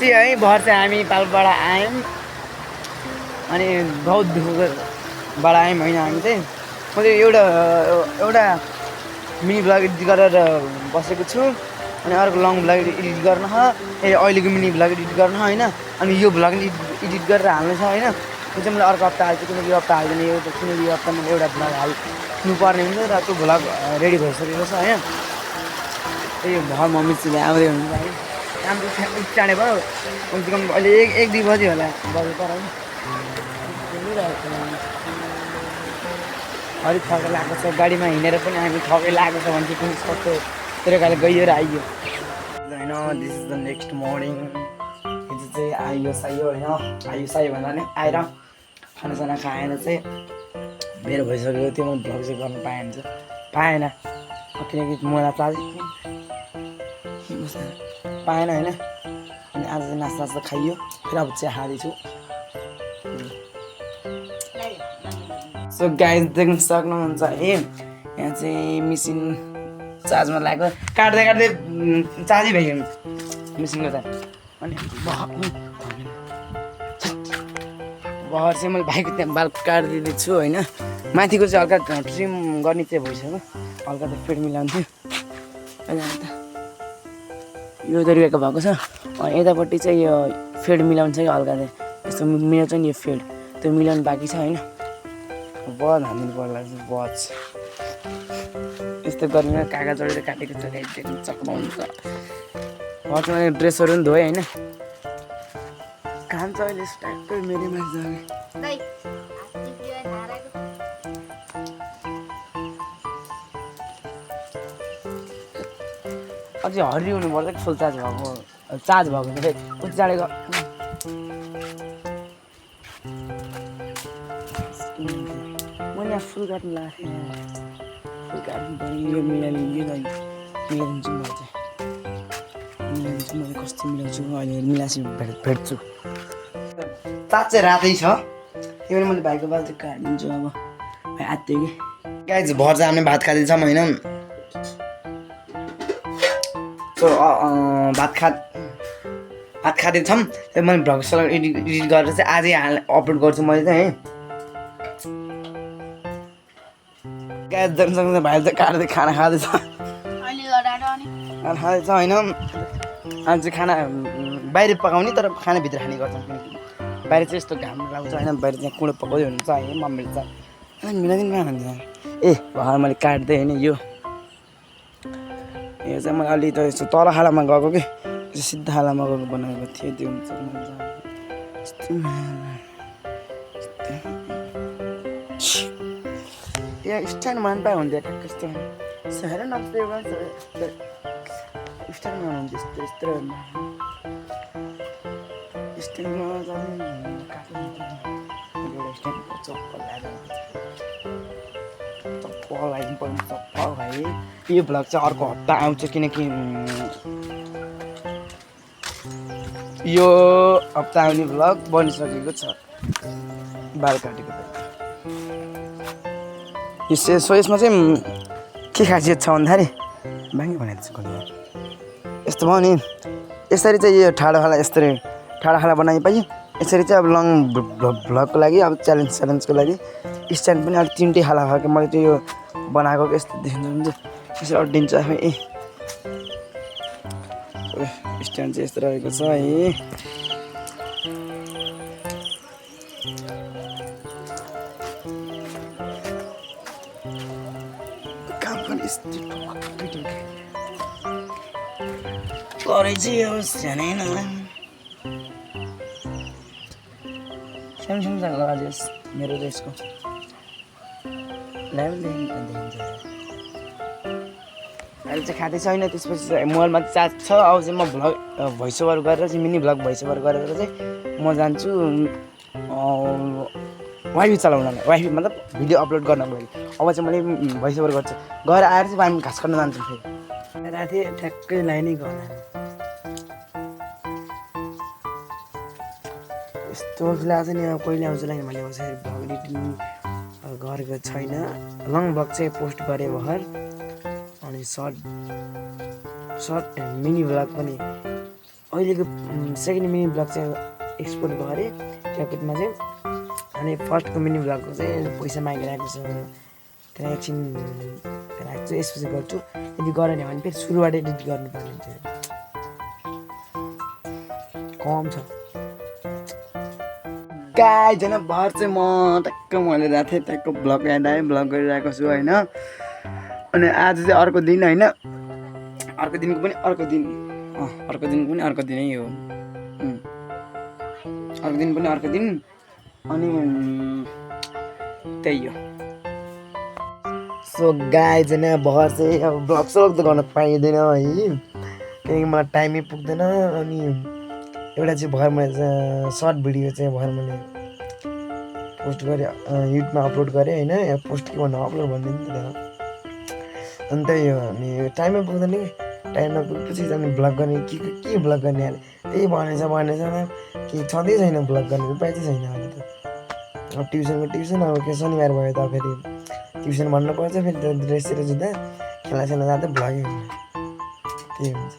खुसी है भर चाहिँ हामी पालबाट आयौँ अनि बहुत दुःखबाट आयौँ होइन हामी चाहिँ मैले एउटा मिनी भ्लग एडिट गरेर बसेको छु अनि अर्को लङ भ्लग एडिट गर्न अहिलेको मिनी भ्लग एडिट गर्न होइन अनि यो भ्लग एडिट गरेर हाल्नु छ होइन त्यो चाहिँ मैले अर्को हप्ता हाल्छु किनकि यो हप्ता हाल्दैन किनकि यो हप्ता मैले एउटा भ्लग हाल्नुपर्ने हुन्छ र त्यो भ्लग रेडी भइसकेको छ होइन त्यही भर मम्मी चाहिँ आउँदै हुनुहुन्छ है काम चाहिँ चाँडै भयो कमसेकम अहिले एक दुई बजी होला बजी पर होइन अलिक थकै लागेको छ गाडीमा हिँडेर पनि हामी थकै लागेको छ भने चाहिँ कस्तो तरिकाले गइयो र आइयो होइन this is the next morning हिजो चाहिँ आइयो होइन आइयो भन्दा नि आएर खानासाना खाएर चाहिँ मेरो भइसकेको थियो म भ्लग चाहिँ गर्नु पाएन किनकि मलाई पाएन होइन अनि आज चाहिँ नास्ता खाइयो फेरि अब चाहिँ खाँदैछु सो गाइस देख्न सक्नुहुन्छ है यहाँ चाहिँ मेसिन चार्जमा लागेको काट्दै चार्जै भइगयो मेसिनको त अनि भर चाहिँ मैले भाइको त्यहाँ बाल काटिदिँदैछु होइन माथिको चाहिँ हल्का ट्रिम गर्ने चाहिँ भइसक्यो हल्का त फेड मिलाउँथ्यो अहिले अन्त यो तरिकाको भएको छ यतापट्टि चाहिँ यो फेड मिलाउनु छ कि हल्का चाहिँ यस्तो मिलाउँछ नि यो फेड त्यो मिलाउनु बाँकी छ होइन बज हाल्नु पर्ला बज यस्तो गरेर कागज जोडेर काटेको छ देख्नु चक्राउँछ भर्छ मैले ड्रेसहरू पनि धोएँ होइन काम छ अहिले स्ट्याक्कै मेरो मान्छे अझै हरियो हुनुपर्छ कि फुल चार्ज भएको चाहिँ उति चाँडेको मैले यहाँ फुल काट्नु लाग्थेँ फुल काट्नु पऱ्यो यो मिलाइदिन्छु मैले चाहिँ मिलाइदिन्छु मैले कस्तो मिलाउँछु अहिले मिलासी भेट्छु चाँज चाहिँ रातै छ त्यही भएर मैले भाइको बाल चाहिँ काटिदिन्छु अब भाइ आत्यो कि गाई चाहिँ भर चाहिँ हामी भात खाँदैछौँ होइन सो भात खाँदैछौँ त्यही मैले भ्लग एडिट गरेर चाहिँ आजै अपलोड गर्छु मैले चाहिँ है गाई जनसँग भाइले चाहिँ काट्दै खाना खाँदैछ होइन आज चाहिँ खाना बाहिर पकाउने तर खानाभित्र खाने गर्छौँ किनकि बाहिर चाहिँ यस्तो घाम लाग्छ होइन बाहिर चाहिँ कुँडो पकाउँदै हुन्छ है मम्मीले चाहिँ मिलाइदिनु खान्छ ए भर मैले काट्दै होइन यो चाहिँ मैले अलि त यस्तो तल खालामा गएको कि सिधा खालामा गएको बनाएको थिएँ त्यो हुन्छ यहाँ स्ट्यान्ड मान पाए हुन्थ्यो ठ्याक्क यस्तो हेर न स्ट्यान्डमा हुन्थ्यो यस्तो स्ट्यान्डमा चप्पल लगाइदिनु चप्पल भाइ यो भ्लग चाहिँ अर्को हप्ता आउँछ किनकि यो हप्ता आउने भ्लग बनिसकेको छ बाल काटेको यसमा चाहिँ के खासियत छ भन्दाखेरि बाङ्गी भनेको चाहिँ यस्तो भयो नि यसरी चाहिँ यो ठाडो खाला यस्तरी ठाडो खाला बनाएपछि यसरी चाहिँ अब लङ भ्लगको लागि अब च्यालेन्जको लागि स्ट्यान्ड पनि अलिक तिनटै खाला खालको मैले चाहिँ यो बनाएको यस्तो देखिन्छ यसरी अड्डिन्छ आफै स्ट्यान्ड चाहिँ यस्तो रहेको छ है काम पनि यस्तो चाहिँ अब सानै सानो लगाइदियोस् मेरो चाहिँ यसको अहिले चाहिँ खाँदैछ होइन त्यसपछि मोबाइलमा चार्ज छ अब चाहिँ म भ्लग भोइस ओभर गरेर चाहिँ मिनी भ्लग भोइस ओभर गरेर चाहिँ म जान्छु वाइफाई चलाउनलाई वाइफाई मतलब भिडियो अपलोड गर्नको लागि अब चाहिँ मैले भोइस ओभर गर्छु गएर आएर चाहिँ हामी घाँस काट्न जान्छौँ फेरि राति ठ्याक्कै लाइनै गर्दा यस्तो फिलहाल चाहिँ अब कहिले आउँछ लाइन मैले भ्लग एडिटिङ गरेको छैन लङ भ्लग चाहिँ पोस्ट गरेँ भर्खर अनि सर्ट मिनी भ्लग पनि अहिलेको सेकेन्ड मिनी ब्लग चाहिँ एक्सपोर्ट गरेँ क्यापकटमा चाहिँ। अनि फर्स्टको मिनी ब्लगको चाहिँ पैसा मागेर आएको छ, त्यहाँ एकछिन राख्छु, यसपछि गर्छु। यदि गरेन भने फेरि सुरुबाट एडिट गर्नुपर्ने हुन्छ, कम छ। गाइज होइन भर चाहिँ म ट्याक्क मैले राखेको थिएँ, ट्याक्क ब्लग याद आयो, ब्लग गरिरहेको छु होइन। अनि आज चाहिँ अर्को दिन होइन, अर्को दिनको पनि अर्को दिन, अर्को दिनको पनि अर्को दिनै हो, अर्को दिन पनि अर्को दिन। अनि त्यही हो। सो गाइज होइन भर चाहिँ अब ब्लग सलग त गर्न पाइँदैन है, किनकि मलाई टाइमै पुग्दैन। अनि एउटा चाहिँ भर मैले सर्ट भिडियो चाहिँ भर मैले पोस्ट गरेँ, युट्युबमा अपलोड गरेँ होइन, पोस्ट के भन्नु अपलोड भन्दैन नि त। अनि त्यही हो। अनि टाइमै पुग्दैन कि, टाइम नपुगेपछि अनि ब्लग गर्ने के ब्लग गर्ने अरे त्यही भनेछ कि छँदै छैन ब्लग गर्ने उपाय चाहिँ छैन अहिले त। अब ट्युसन अब के शनिबार भयो त फेरि ट्युसन भन्नुपर्छ, फेरि ड्रेसतिर जुत्दा खेला जाँदा ब्लगै हुन्छ, त्यही हुन्छ।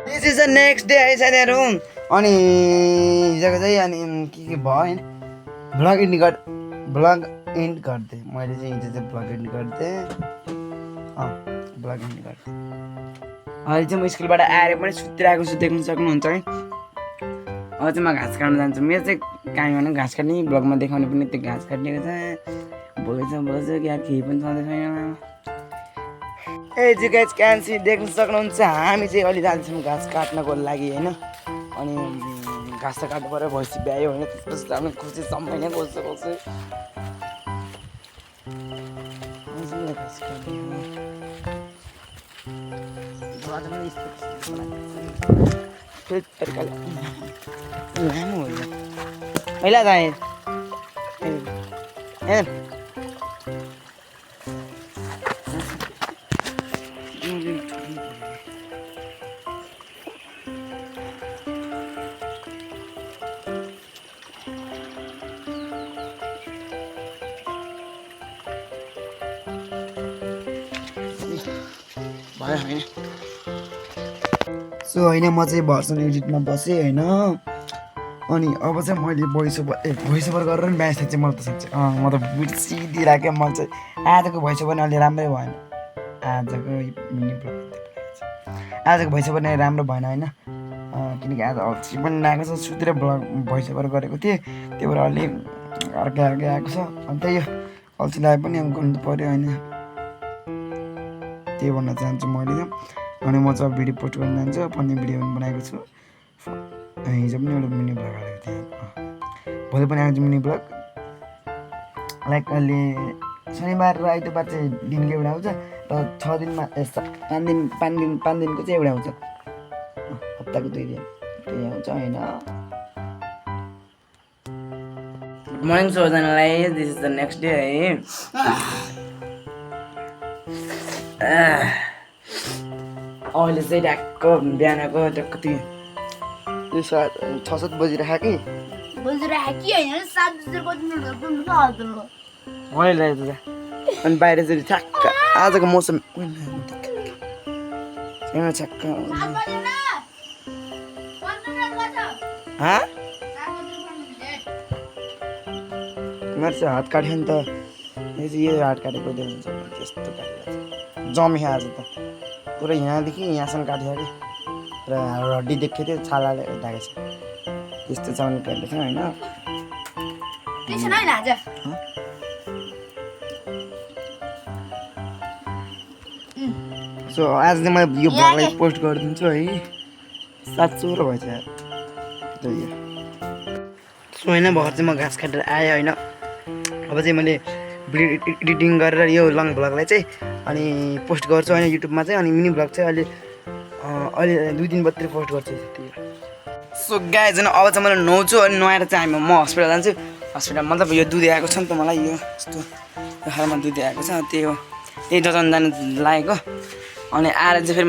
This is the next day है साथीहरू। अनि हिजोको चाहिँ अनि के भयो होइन, ब्लग एन्ड गरिदिएँ मैले चाहिँ हिजो चाहिँ ब्लग एन्ड गरिदिएँ, ब्लग एन्ड गरिदिएँ। अहिले चाहिँ म स्कुलबाट आएर पनि सुतिरहेको छु, देख्न सक्नुहुन्छ है। अब चाहिँ म घाँस काट्न जान्छु। मेरो चाहिँ काम भने घाँस काट्ने, ब्लगमा देखाउने पनि त्यो घाँस काट्नेको छ। बोल्छ क्या केही पनि छँदै छैन। ए जी गाइज क्यान्सी देख्न सक्नुहुन्छ, हामी चाहिँ अहिले जान्छौँ घाँस काट्नको लागि होइन। अनि घाँस त काट्नु पऱ्यो, भैँसी ब्यायो होइन, त्यसपछि हामी खुसी समय नै खोज्छ। लामो हो पहिला जाएँ भयो होइन। सो होइन म चाहिँ भर्सन एडिटमा बसेँ होइन। अनि अब चाहिँ मैले भोइस ओभर गरेर नि म्याच चाहिँ मलाई त साँच्चै म त बिर्सिदिरहेको। मैले चाहिँ आजको भोइस ओभर अलि राम्रै भएन, आजको भोइस ओभर नै राम्रो भएन होइन, किनकि आज अल्छी पनि लागेको छ, सुतेर भोइस ओभर गरेको थिएँ, त्यही भएर अलि अर्कै आएको छ। अनि त्यही हो, अल्छी लागे पनि अब गर्नु पऱ्यो होइन, त्यही भन्न चाहन्छु मैले। अनि म चाहिँ भिडियो पोस्ट गर्न जान्छु, फनी भिडियो पनि बनाएको छु। हिजो पनि एउटा मिनी ब्लग हालेको थिएँ, भोलि पनि आएको छु मिनी ब्लग। लाइक अहिले शनिबार र आइतबार चाहिँ दिनको एउटा आउँछ, र 6 दिनमा 5 दिनको चाहिँ एउटा आउँछ, हप्ताको 2 दिन त्यही आउँछ होइन। गुड मर्निङ सबैजनालाई, this is the next day है। अहिले चाहिँ ट्याक्क बिहानको ट्याक्क त्यो 6-7 बजिरहेको कि होइन। अनि बाहिर चाहिँ ठ्याक्क आजको मौसम ठ्याक्क मेरो चाहिँ हात काट्यो नि त, यो हात काटेको हुन्छ त्यस्तो काटेको जम्यो आज त पुरा, यहाँदेखि यहाँसम्म काट्यो कि र हड्डी देखेको थियो, छालाले ढाकेको छ, त्यस्तो चाउनु काटेको थियो होइन। सो आज चाहिँ मैले यो ब्लगलाई पोस्ट गरिदिन्छु है, 700 भएछ त्यही हो। सो होइन भएर चाहिँ म घाँस काटेर आएँ होइन। अब चाहिँ मैले भिडियो एडिटिङ गरेर यो लङ ब्लगलाई चाहिँ अनि पोस्ट गर्छु होइन युट्युबमा चाहिँ। अनि मिनी ब्लग चाहिँ अहिले 2 दिन मात्रै पोस्ट गर्छु त्यही हो। सो गाइज होइन अब चाहिँ मैले नुहाउँछु, अनि नुहाएर चाहिँ म हस्पिटल जान्छु। हस्पिटल मतलब यो दुध आएको छ नि त मलाई, यो यस्तो खालमा दुध आएको छ, त्यही हो, त्यही जताउनु जानु लागेको। अनि आएर चाहिँ फेरि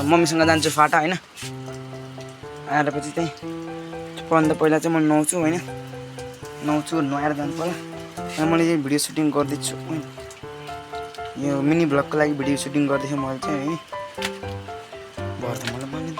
मम्मीसँग जान्छु फाटा होइन। आएर पछि चाहिँ भन्दा पहिला चाहिँ म नुहाउँछु होइन, नुहाएर जानु पर्यो। अनि मैले चाहिँ भिडियो सुटिङ गर्दैछु, यो मिनी ब्लगको लागि भिडियो सुटिङ गर्दैछु मैले चाहिँ है। भर त मलाई भन्ने